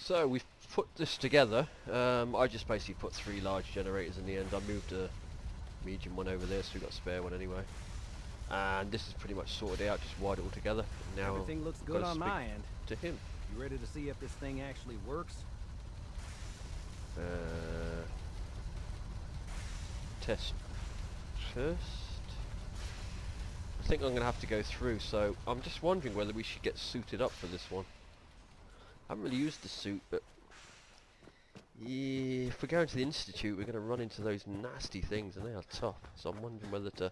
So we've put this together. I just basically put 3 large generators in the end. I moved a medium one over there, so we've got a spare one anyway. And this is pretty much sorted out, just wired it all together. Now everything looks good on my end. To him. You ready to see if this thing actually works? Test first. I think I'm going to have to go through, so I'm just wondering whether we should get suited up for this one. I haven't really used the suit, but yeah, if we're going to the Institute, we're going to run into those nasty things, and they are tough. So I'm wondering whether to...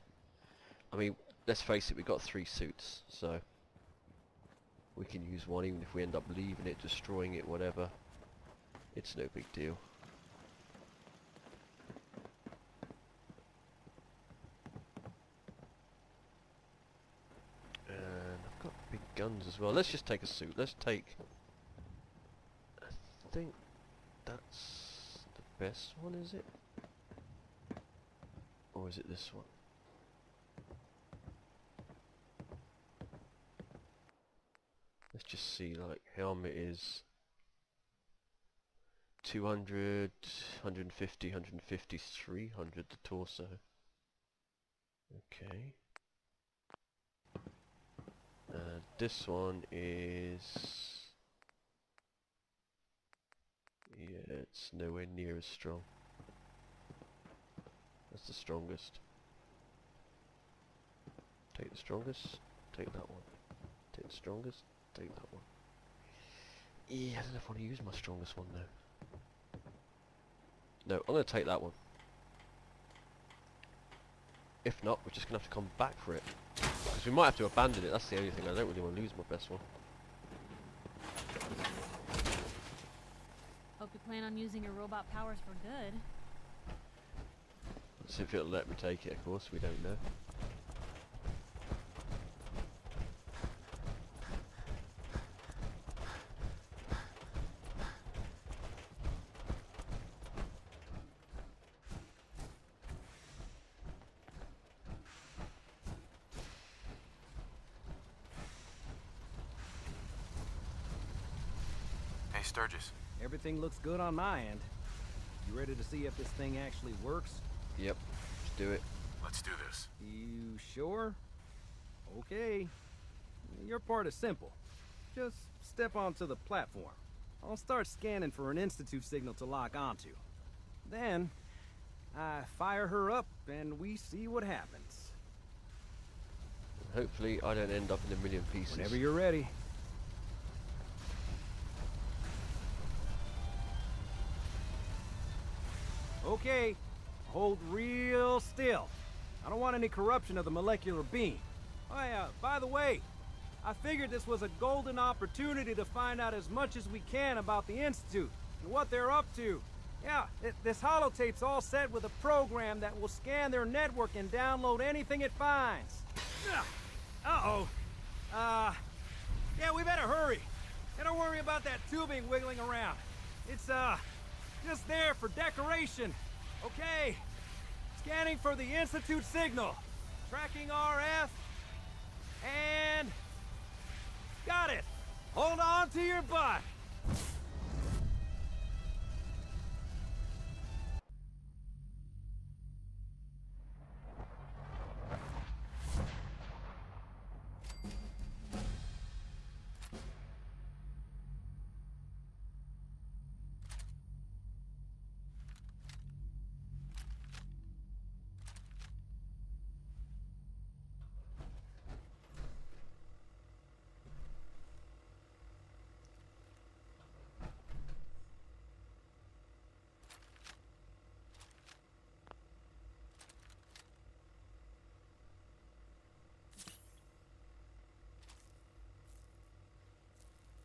I mean, let's face it, we've got 3 suits, so we can use one, even if we end up leaving it, destroying it, whatever. It's no big deal. And I've got big guns as well. Let's just take a suit. Let's take... I think that's the best one, is it? Or is it this one? Let's just see, like, helmet is 200, 150, 150, 300 the torso. Okay. This one is... yeah, it's nowhere near as strong. That's the strongest. Take the strongest, take that one. Take the strongest, take that one. Yeah, I don't know if I want to use my strongest one though. No, I'm going to take that one. If not, we're just going to have to come back for it. Because we might have to abandon it, that's the only thing. I don't really want to lose my best one. Hope you plan on using your robot powers for good. Let's see if it'll let me take it, of course, we don't know. Hey, Sturgis. Everything looks good on my end. You ready to see if this thing actually works? Yep, let's do it. Let's do this. You sure? Okay. Your part is simple. Just step onto the platform. I'll start scanning for an Institute signal to lock onto. Then, I fire her up and we see what happens. Hopefully I don't end up in a million pieces. Whenever you're ready. Okay, hold real still. I don't want any corruption of the molecular beam. Oh yeah, by the way, I figured this was a golden opportunity to find out as much as we can about the Institute and what they're up to. Yeah, this holotape's all set with a program that will scan their network and download anything it finds. Uh-oh. Yeah, we better hurry. And don't worry about that tubing wiggling around. It's, just there for decoration. Okay. Scanning for the Institute signal. Tracking RF. And... got it. Hold on to your butt.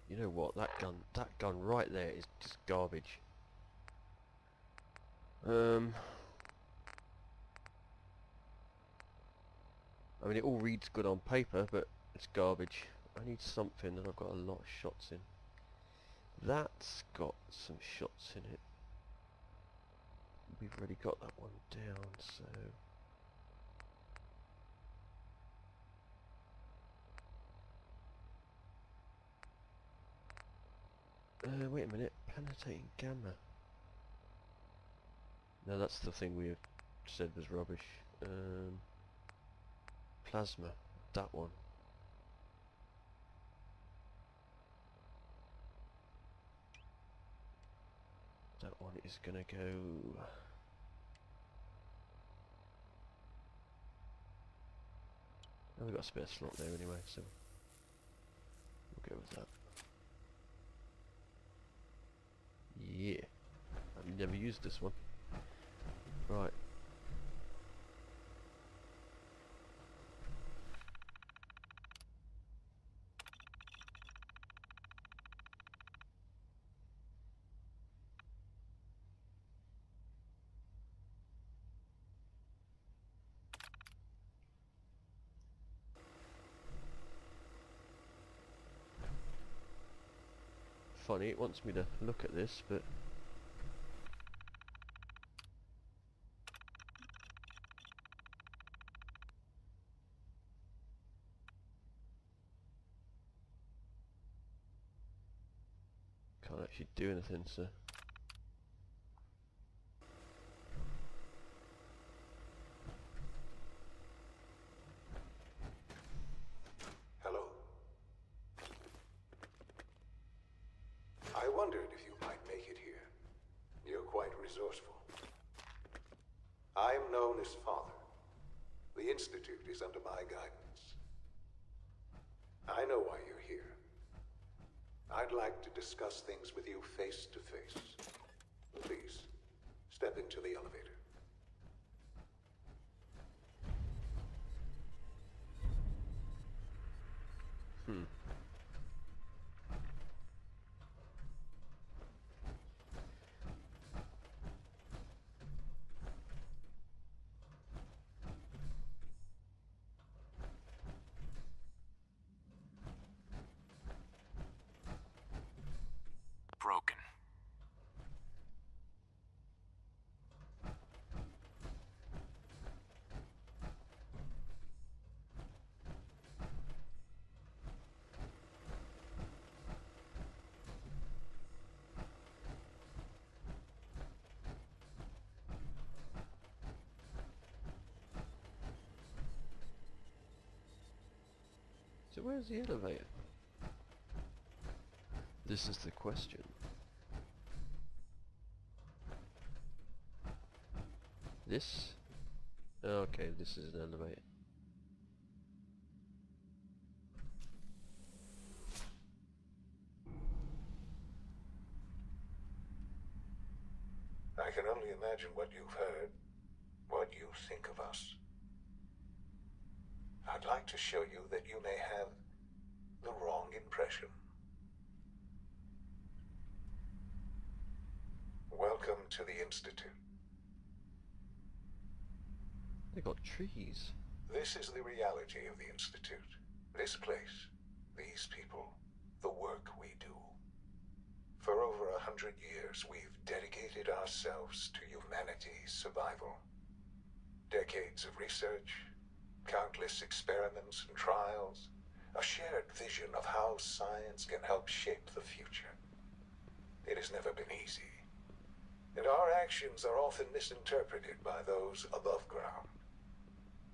You know what, that gun right there is just garbage. I mean, it all reads good on paper, but it's garbage. I need something that I've got a lot of shots in. That's got some shots in it. We've already got that one down, so... wait a minute. Annotating gamma. No, that's the thing we said was rubbish. Plasma. That one. That one is gonna go... Oh, we've got a spare slot there anyway, so we'll go with that. Yeah. I've never used this one. Right. Funny, it wants me to look at this, but can't actually do anything, so Hello. I wondered if you might make it here. You're quite resourceful. I am known as Father. The Institute is under my guidance. I know why you're here. I'd like to discuss things with you face to face. Please, step into the elevator. Broken. so where's the elevator? This is the question. This? Okay, this is an elevator. I can only imagine what you've heard, what you think of us. I'd like to show you that you may have the wrong impression. Welcome to the Institute. They got trees. This is the reality of the Institute. This place, these people, the work we do. For over 100 years, we've dedicated ourselves to humanity's survival. Decades of research, countless experiments and trials, a shared vision of how science can help shape the future. It has never been easy, and our actions are often misinterpreted by those above ground.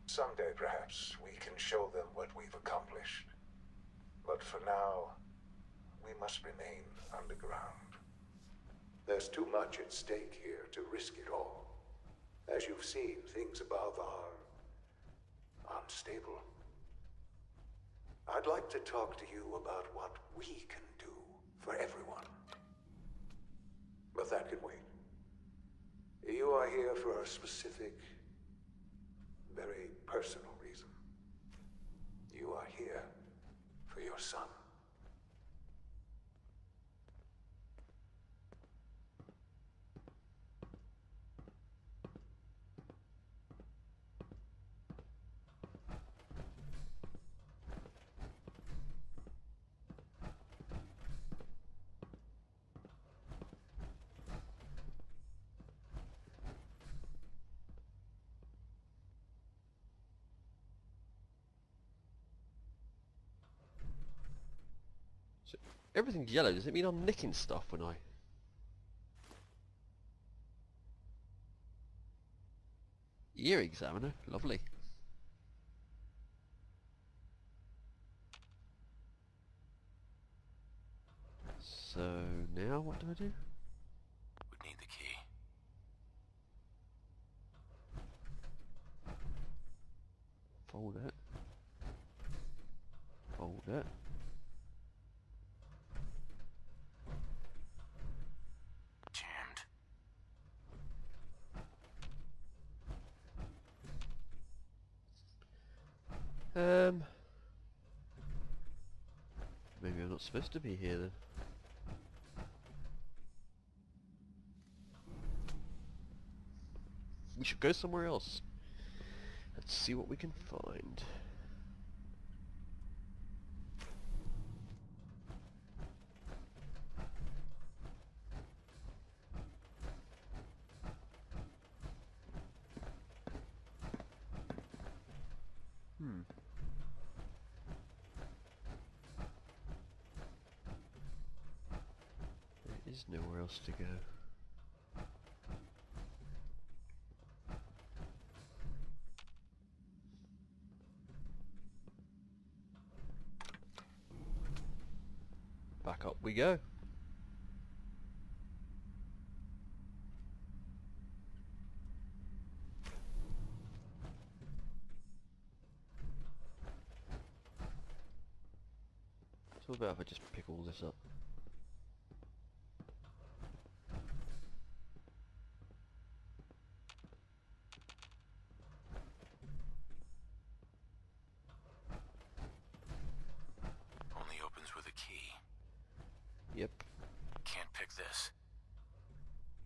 Someday, perhaps, we can show them what we've accomplished. But for now, we must remain underground. There's too much at stake here to risk it all. As you've seen, things above are unstable. I'd like to talk to you about what we can do for everyone. But that can wait. You are here for a specific, very personal reason. You are here for your son. So everything's yellow. Does it mean I'm nicking stuff when I Gear examiner, lovely. So now what do I do? Would need the key. Fold it. Fold it. Jammed. Maybe I'm not supposed to be here then. We should go somewhere else. Let's see what we can find. There is nowhere else to go. Back up we go. So what about if I just pick all this up? Only opens with a key. Yep. Can't pick this.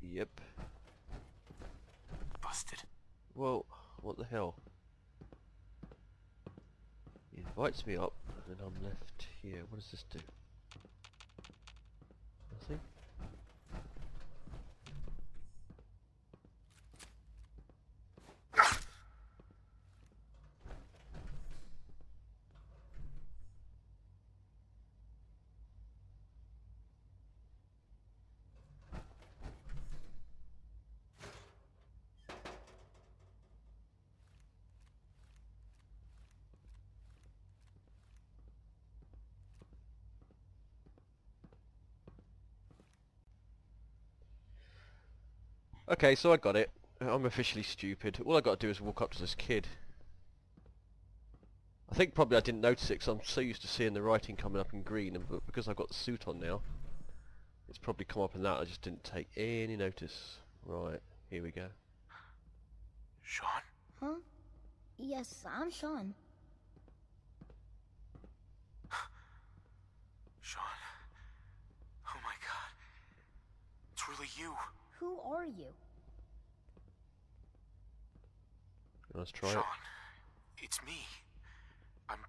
Yep. Busted. Well, what the hell? He invites me up, and then I'm left here. What does this do? Nothing? Okay, so I got it. I'm officially stupid. All I got to do is walk up to this kid. I think probably I didn't notice it because I'm so used to seeing the writing coming up in green, and but because I've got the suit on now, it's probably come up in that. I just didn't take any notice. Right, here we go. Sean? Huh? Yes, I'm Sean. Sean. Oh my god. It's really you. Who are you? Let's try Sean. it. It's me. I'm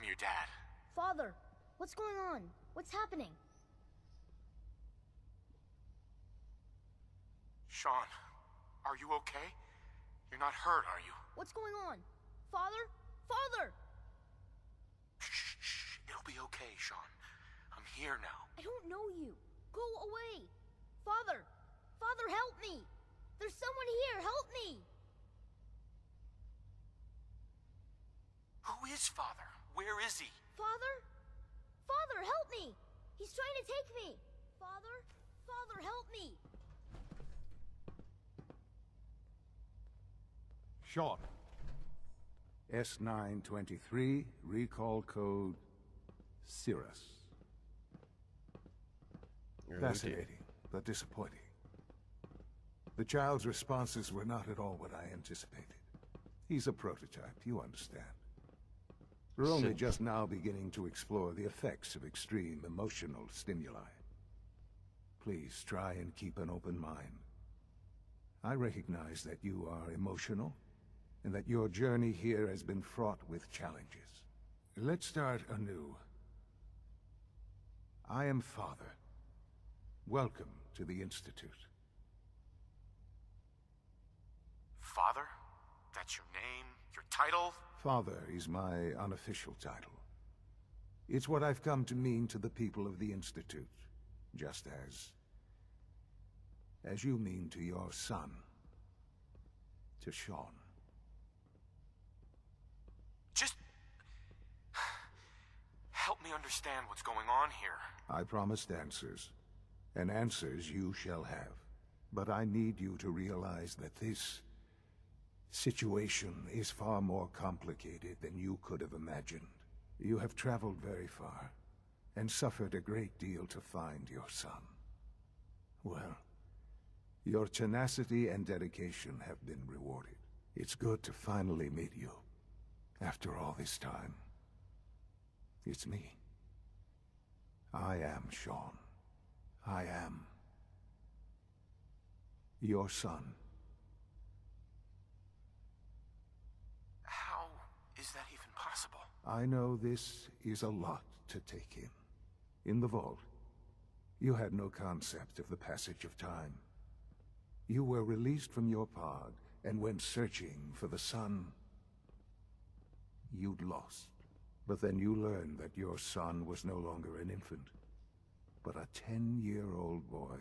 your dad. Father, what's going on? What's happening? Sean, are you okay? You're not hurt, are you? What's going on? Father? Father! Shh, shh. It'll be okay, Sean. I'm here now. I don't know you. Go away. Father! Father, help me! There's someone here, help me! Who is Father? Where is he? Father? Father, help me! He's trying to take me! Father? Father, help me! Sean. S923, recall code Cirrus. Oh, Fascinating, but disappointing. The child's responses were not at all what I anticipated. He's a prototype, you understand. We're only Synth. just now beginning to explore the effects of extreme emotional stimuli. Please try and keep an open mind. I recognize that you are emotional, and that your journey here has been fraught with challenges. Let's start anew. I am Father. Welcome to the Institute. Father? That's your name? Your title? Father is my unofficial title. It's what I've come to mean to the people of the Institute, just as you mean to your son. to Sean. Just... help me understand what's going on here. I promised answers, and answers you shall have. But I need you to realize that this situation is far more complicated than you could have imagined. You have traveled very far, and suffered a great deal to find your son. Well, your tenacity and dedication have been rewarded. It's good to finally meet you, after all this time. It's me. I am Sean. I am your son. How is that even possible? I know this is a lot to take in. In the vault, you had no concept of the passage of time. You were released from your pod and went searching for the son you'd lost. But then you learned that your son was no longer an infant, but a 10-year-old boy.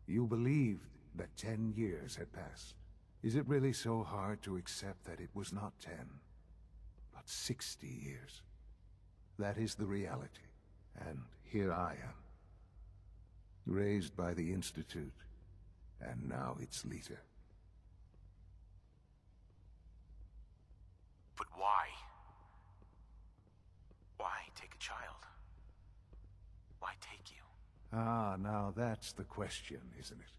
You believed that 10 years had passed. Is it really so hard to accept that it was not 10, but 60 years? That is the reality. And here I am, raised by the Institute, and now its leader. But why? Why take a child? Why take you? Ah, now that's the question, isn't it?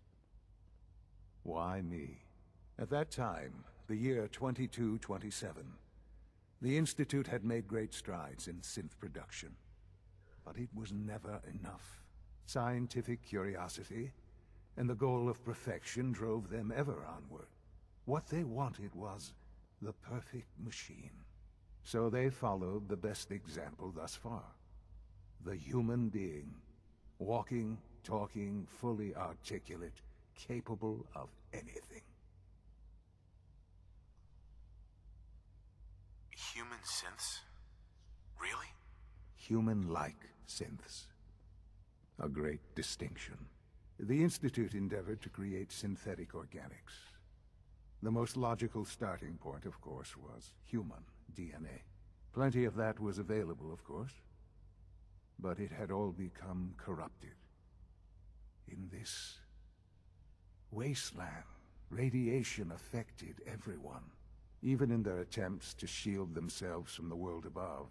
Why me? At that time, the year 2227, the Institute had made great strides in synth production. But it was never enough. Scientific curiosity and the goal of perfection drove them ever onward. What they wanted was the perfect machine. So they followed the best example thus far. The human being. Walking, talking, fully articulate, capable of anything. Human synths? Really? Human-like synths. A great distinction. The Institute endeavored to create synthetic organics. The most logical starting point, of course, was human DNA. Plenty of that was available, of course. But it had all become corrupted. In this wasteland, radiation affected everyone. Even in their attempts to shield themselves from the world above,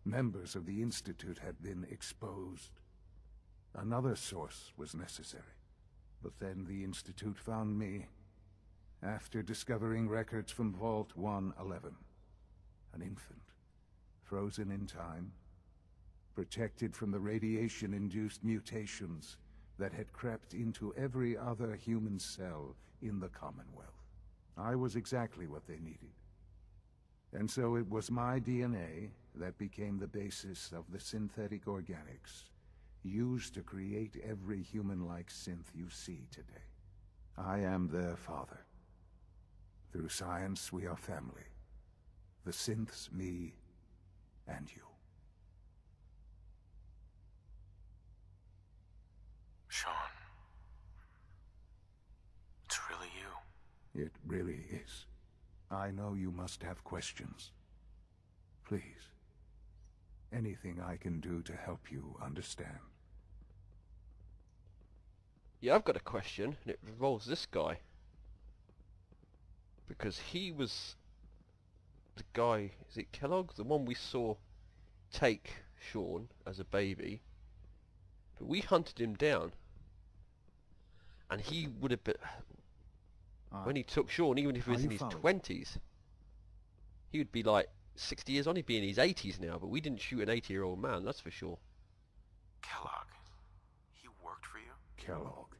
members of the Institute had been exposed. Another source was necessary. But then the Institute found me, after discovering records from Vault 111. An infant, frozen in time, protected from the radiation-induced mutations that had crept into every other human cell in the Commonwealth. I was exactly what they needed. And so it was my DNA that became the basis of the synthetic organics used to create every human-like synth you see today. I am their father. Through science, we are family. The synths, me, and you. Sean. It's really you. It really is. I know you must have questions. Please. Anything I can do to help you understand. Yeah, I've got a question, and it involves this guy. Because he was the guy, is it Kellogg? The one we saw take Sean as a baby. But we hunted him down. And he would have been... when he took Sean, even if he was in his 20s, he would be like 60 years on. He'd be in his 80s now, but we didn't shoot an 80-year-old man, that's for sure. Kellogg. He worked for you? Kellogg.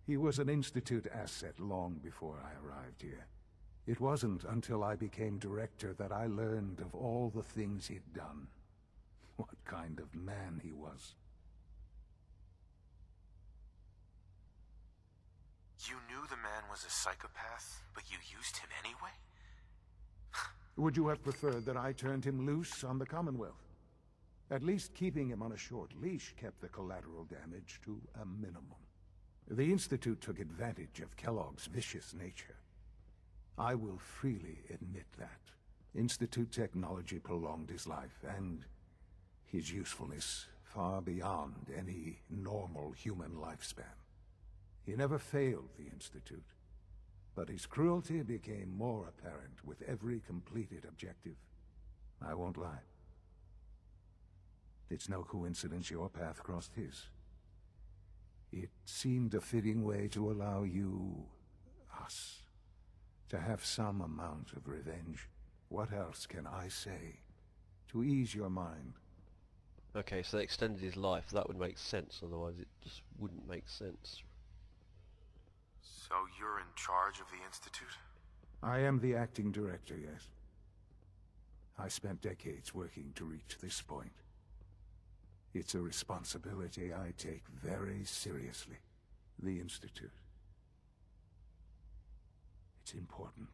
He was an Institute asset long before I arrived here. It wasn't until I became director that I learned of all the things he'd done. What kind of man he was. You knew the man was a psychopath, but you used him anyway? Would you have preferred that I turned him loose on the Commonwealth? At least keeping him on a short leash kept the collateral damage to a minimum. The Institute took advantage of Kellogg's vicious nature. I will freely admit that. Institute technology prolonged his life, and his usefulness far beyond any normal human lifespan. He never failed the Institute, but his cruelty became more apparent with every completed objective. I won't lie. It's no coincidence your path crossed his. It seemed a fitting way to allow you, us, to have some amount of revenge. What else can I say to ease your mind? Okay, so they extended his life. That would make sense, otherwise it just wouldn't make sense. So you're in charge of the Institute? I am the acting director, yes. I spent decades working to reach this point. It's a responsibility I take very seriously. The Institute. It's important.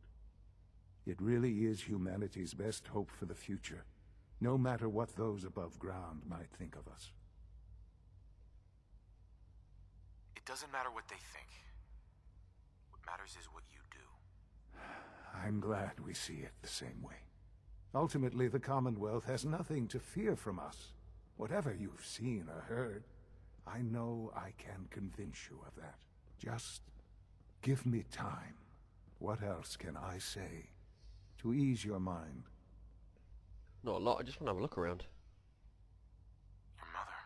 It really is humanity's best hope for the future, no matter what those above ground might think of us. It doesn't matter what they think. What matters is what you do. I'm glad we see it the same way. Ultimately, the Commonwealth has nothing to fear from us. Whatever you've seen or heard, I know I can convince you of that. Just give me time. What else can I say to ease your mind? Not a lot, I just want to have a look around. Your mother.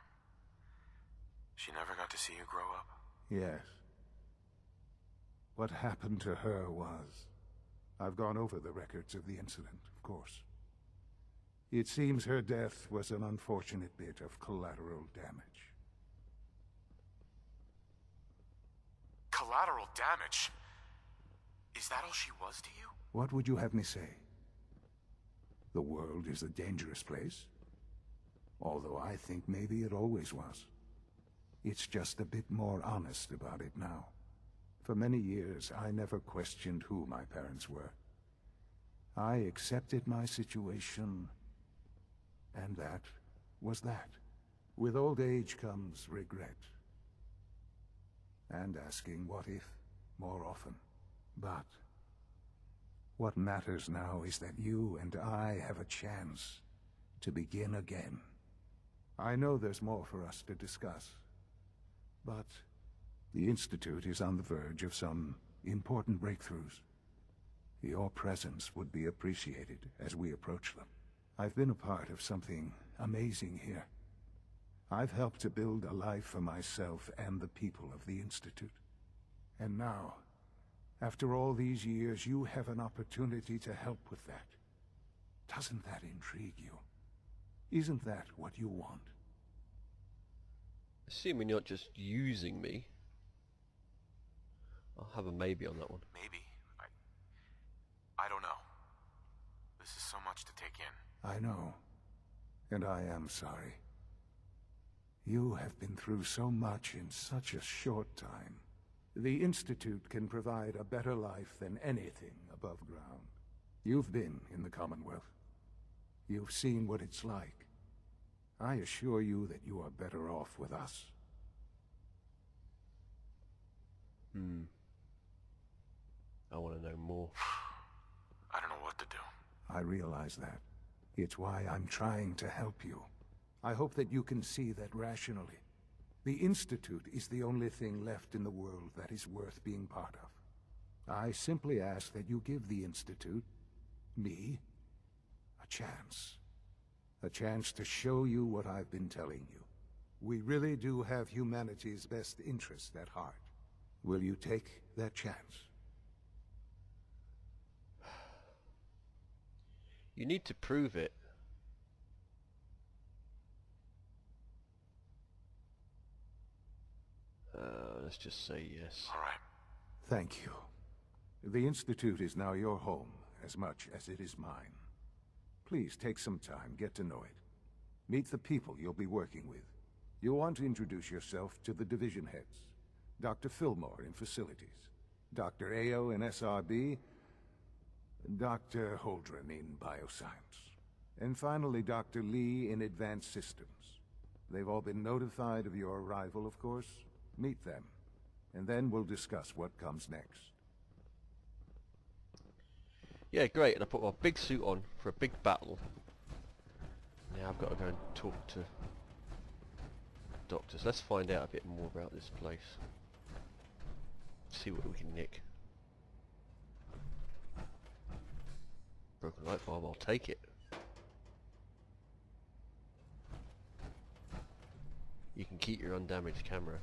She never got to see you grow up. Yes. What happened to her was... I've gone over the records of the incident, of course. It seems her death was an unfortunate bit of collateral damage. Collateral damage? Is that all she was to you? What would you have me say? The world is a dangerous place? Although I think maybe it always was. It's just a bit more honest about it now. For many years, I never questioned who my parents were. I accepted my situation, and that was that. With old age comes regret. And asking what if more often. But what matters now is that you and I have a chance to begin again. I know there's more for us to discuss, but the Institute is on the verge of some important breakthroughs. Your presence would be appreciated as we approach them. I've been a part of something amazing here. I've helped to build a life for myself and the people of the Institute. And now, after all these years, you have an opportunity to help with that. Doesn't that intrigue you? Isn't that what you want? Assuming you're not just using me. I'll have a maybe on that one. Maybe. I don't know. This is so much to take in. I know. And I am sorry. You have been through so much in such a short time. The Institute can provide a better life than anything above ground. You've been in the Commonwealth. You've seen what it's like. I assure you that you are better off with us. I want to know more. I don't know what to do. I realize that. It's why I'm trying to help you. I hope that you can see that rationally. The Institute is the only thing left in the world that is worth being part of. I simply ask that you give the Institute, me, a chance. A chance to show you what I've been telling you. We really do have humanity's best interest at heart. Will you take that chance? You need to prove it. Let's just say yes. All right. Thank you. The Institute is now your home, as much as it is mine. Please take some time, get to know it. Meet the people you'll be working with. You'll want to introduce yourself to the division heads. Dr. Fillmore in Facilities, Dr. Ayo in SRB, Dr. Holdren in Bioscience, and finally Dr. Lee in Advanced Systems. They've all been notified of your arrival, of course. Meet them, and then we'll discuss what comes next. Yeah, great, and I put my big suit on for a big battle. Now I've got to go and talk to doctors. Let's find out a bit more about this place. See what we can nick. Broken light bulb, I'll take it. You can keep your undamaged camera.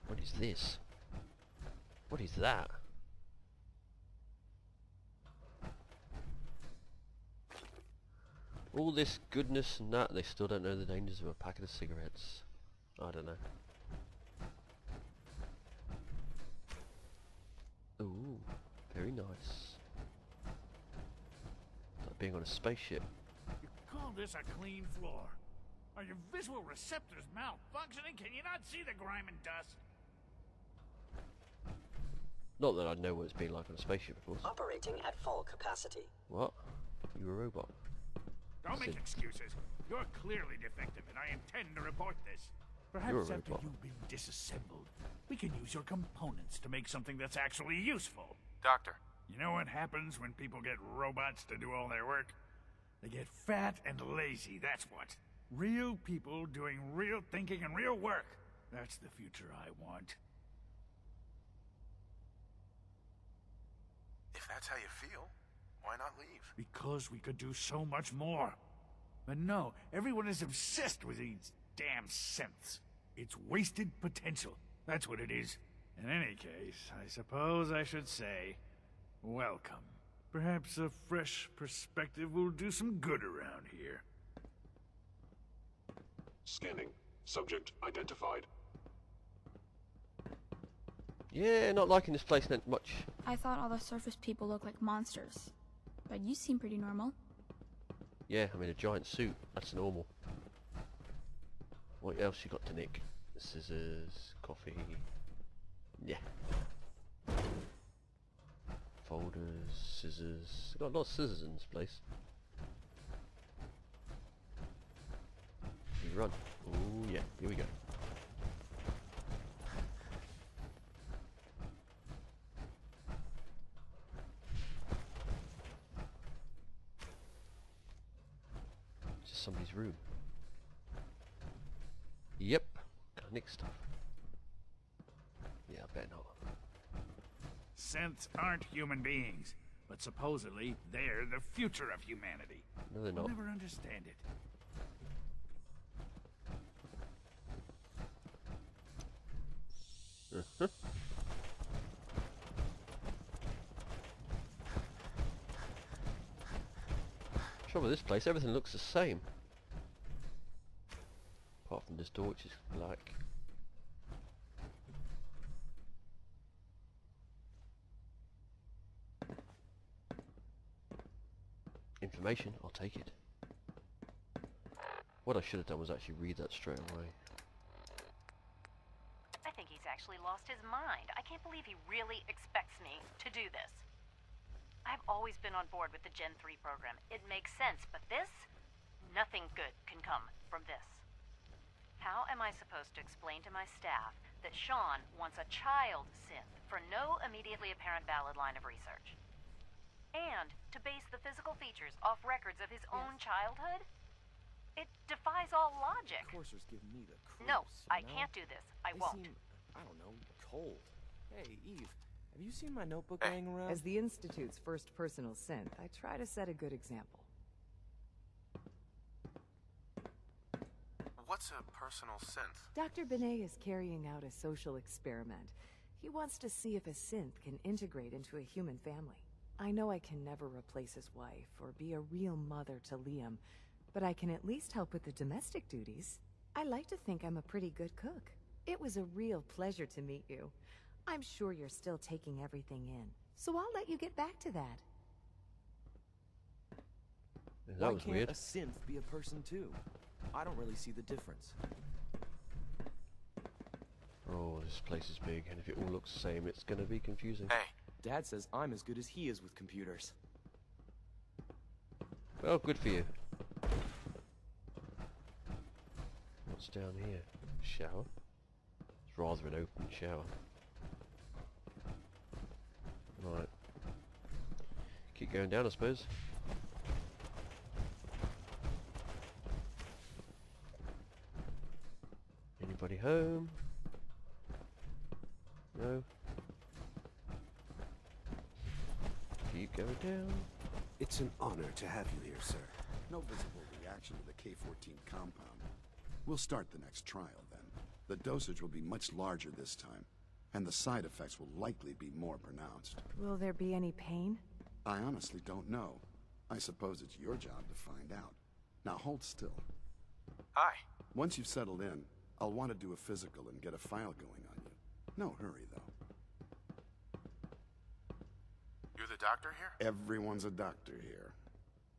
What is this? What is that? All this goodness and that, they still don't know the dangers of a packet of cigarettes. I don't know. Ooh, very nice. Like being on a spaceship. You call this a clean floor? Are your visual receptors malfunctioning? Can you not see the grime and dust? Not that I know what it's been like on a spaceship, of course. Operating at full capacity. What? You're a robot. Don't make excuses. You're clearly defective, and I intend to report this. You're a Perhaps after robot. you've been disassembled, we can use your components to make something that's actually useful. Doctor, You know what happens when people get robots to do all their work? They get fat and lazy, that's what. Real people doing real thinking and real work. That's the future I want. if that's how you feel, why not leave? Because we could do so much more. But no, everyone is obsessed with these damn synths. It's wasted potential. That's what it is. In any case, I suppose I should say, welcome. Perhaps a fresh perspective will do some good around here. Scanning. Subject identified. Yeah, not liking this place that much. I thought all the surface people looked like monsters. But you seem pretty normal. Yeah, I'm in a giant suit. That's normal. What else you got to nick? Scissors, coffee. Yeah. Folders, scissors. Got a lot of scissors in this place. You run. Oh yeah, here we go. Just somebody's room. Yep. Got nick stuff. Yeah, I bet not. Synths aren't human beings, but supposedly they're the future of humanity. No, they're I'll not. never understand it. Trouble with this place, everything looks the same. Apart from this door, which is black. Information, I'll take it. What I should have done was actually read that straight away. I think he's actually lost his mind. I can't believe he really expects me to do this. I've always been on board with the Gen 3 program. It makes sense, but this? Nothing good can come from this. How am I supposed to explain to my staff that Sean wants a child synth for no immediately apparent valid line of research? And to base the physical features off records of his own childhood? It defies all logic. Coursers give me the creeps, No, I you know? can't do this. I They won't. seem, I don't know, cold. Hey, Eve, have you seen my notebook laying around? As the Institute's first personal synth, I try to set a good example. What's a personal synth? Dr. Benet is carrying out a social experiment. He wants to see if a synth can integrate into a human family. I know I can never replace his wife or be a real mother to Liam, but I can at least help with the domestic duties. I like to think I'm a pretty good cook. It was a real pleasure to meet you. I'm sure you're still taking everything in, so I'll let you get back to that. That Why was can't weird. a synth be a person too? I don't really see the difference. Oh, this place is big, and if it all looks the same, it's gonna be confusing. Hey, Dad says I'm as good as he is with computers. Well, good for you. What's down here? Shower? It's rather an open shower. Right. Keep going down, I suppose. Anybody home? No. Keep going down. It's an honor to have you here, sir. No visible reaction to the K-14 compound. We'll start the next trial, then. The dosage will be much larger this time, and the side effects will likely be more pronounced. Will there be any pain? I honestly don't know. I suppose it's your job to find out. Now hold still. Hi. Once you've settled in, I'll want to do a physical and get a file going on you. No hurry, though. You're the doctor here? Everyone's a doctor here.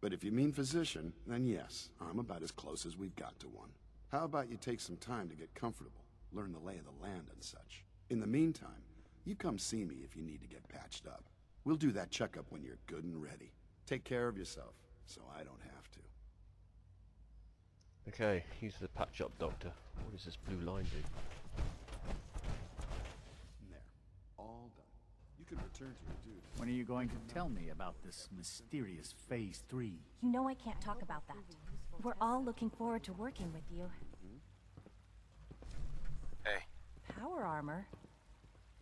But if you mean physician, then yes, I'm about as close as we've got to one. How about you take some time to get comfortable, learn the lay of the land and such. In the meantime, you come see me if you need to get patched up. We'll do that checkup when you're good and ready. Take care of yourself, so I don't have to. Okay, he's the patch-up doctor. What does this blue line do? There. All done. You can return to your duty. When are you going to tell me about this mysterious Phase 3? You know I can't talk about that. We're all looking forward to working with you. Hey. Power armor?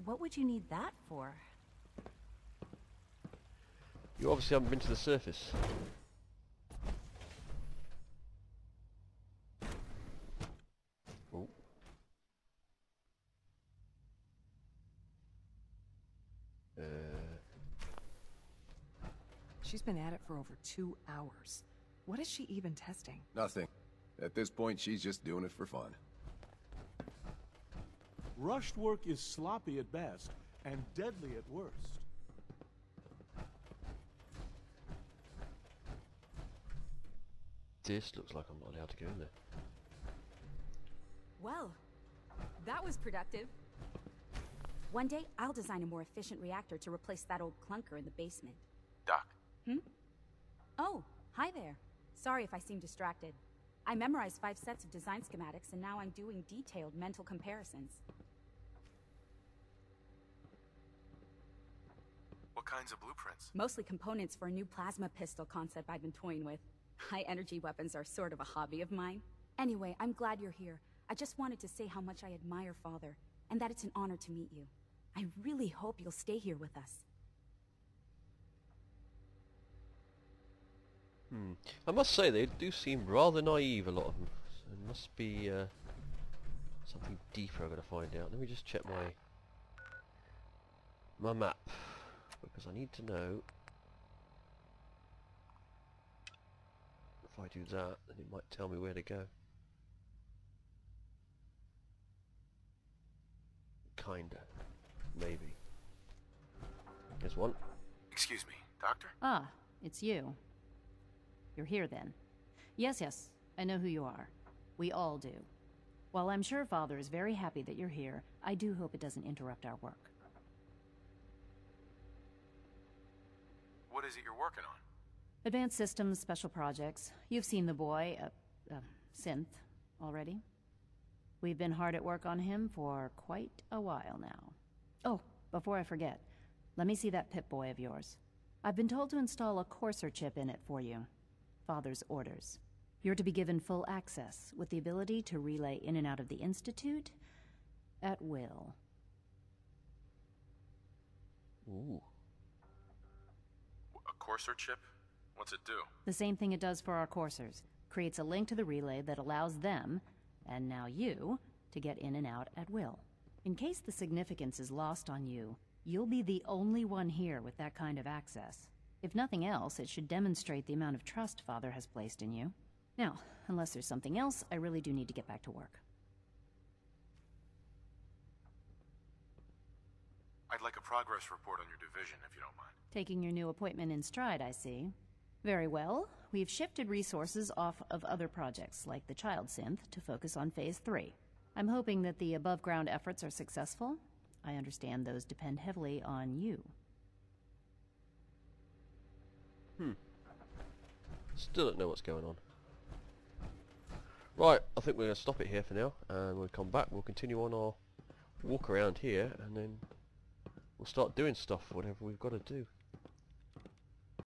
What would you need that for? You obviously haven't been to the surface. Oh. She's been at it for over 2 hours. What is she even testing? Nothing. At this point, she's just doing it for fun. Rushed work is sloppy at best and deadly at worst. This looks like I'm not allowed to go in there. Well, that was productive. One day, I'll design a more efficient reactor to replace that old clunker in the basement. Doc. Oh, hi there. Sorry if I seem distracted. I memorized 5 sets of design schematics, and now I'm doing detailed mental comparisons. What kinds of blueprints? Mostly components for a new plasma pistol concept I've been toying with. High-energy weapons are sort of a hobby of mine. Anyway, I'm glad you're here. I just wanted to say how much I admire Father, and that it's an honor to meet you. I really hope you'll stay here with us. I must say, they do seem rather naive, a lot of them. So it must be something deeper I've got to find out. Let me just check my map, because I need to know. If I do that, then it might tell me where to go. Kinda. Maybe. There's one. Excuse me, Doctor? Ah, it's you. You're here then. Yes, I know who you are. We all do. While I'm sure Father is very happy that you're here, I do hope it doesn't interrupt our work. What is it you're working on? Advanced Systems, Special Projects. You've seen the boy, Synth, already. We've been hard at work on him for quite a while now. Oh, before I forget, let me see that Pip-Boy of yours. I've been told to install a Courser chip in it for you. Father's orders. You're to be given full access, with the ability to relay in and out of the Institute at will. Ooh. A Courser chip? What's it do? The same thing it does for our coursers. Creates a link to the relay that allows them, and now you, to get in and out at will. In case the significance is lost on you, you'll be the only one here with that kind of access. If nothing else, it should demonstrate the amount of trust Father has placed in you. Now, unless there's something else, I really do need to get back to work. I'd like a progress report on your division, if you don't mind. Taking your new appointment in stride, I see. Very well. We've shifted resources off of other projects, like the Child Synth, to focus on Phase 3. I'm hoping that the above-ground efforts are successful. I understand those depend heavily on you. Still don't know what's going on. Right, I think we're going to stop it here for now, and when we come back we'll continue on our walk around here, and then we'll start doing stuff, whatever we've got to do.